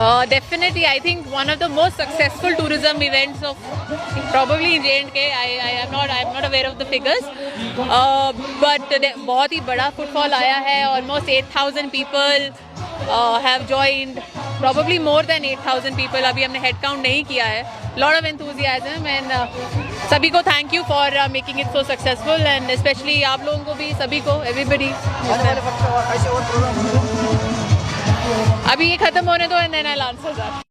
Definitely, I think one of the most successful tourism events of probably in J&K. I'm not aware of the figures, but बहुत ही बड़ा footfall आया है. Almost 8,000 people have joined. Probably more than 8,000 people. अभी हमने head count नहीं किया है. Lot of enthusiasm and सभी को thank you for making it so successful and especially आप लोगों को भी सभी को everybody. अभी ये खत्म होने दो and then I'll answer that.